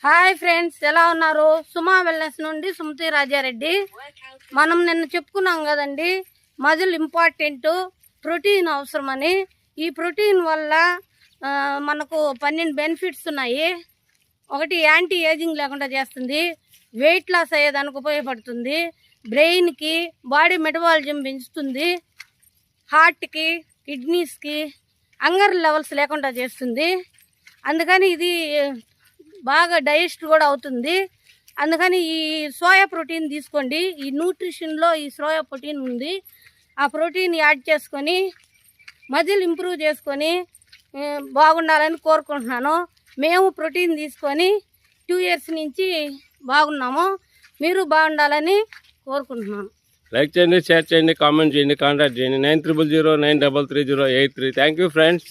Hi friends, ఎలా ఉన్నారు? సుమా wellness నుండి సుమతి రాజారెడ్డి. మనం నిన్న చెప్పుకున్నాం కదండి, మజిల్ ఇంపార్టెంట్, ప్రోటీన్ అవసరమని. ఈ ప్రోటీన్ వల్ల మనకు 12 బెనిఫిట్స్ ఉన్నాయి. ఒకటి, యాంటీ ఏజింగ్ లేకుండా చేస్తుంది, వెయిట్ లాస్ అయ్యేదానికి ఉపయోగపడుతుంది, బ్రెయిన్కి, బాడీ మెటబాలిజం పెంచుతుంది, హార్ట్కి, కిడ్నీస్కి హంగర్ లెవెల్స్ లేకుండా చేస్తుంది. అందుకని ఇది బాగా డైజెస్ట్ కూడా అవుతుంది. అందుకని ఈ సోయా ప్రోటీన్ తీసుకోండి. ఈ న్యూట్రిషన్లో ఈ సోయా ప్రోటీన్ ఉంది. ఆ ప్రోటీన్ యాడ్ చేసుకొని మజిల్ ఇంప్రూవ్ చేసుకొని బాగుండాలని కోరుకుంటున్నాను. మేము ప్రోటీన్ తీసుకొని 2 years నుంచి బాగున్నాము. మీరు బాగుండాలని కోరుకుంటున్నాను. లైక్ చేయండి, షేర్ చేయండి, కామెంట్ చేయండి, కాంటాక్ట్ చేయండి 9300 933 083. Thank you friends.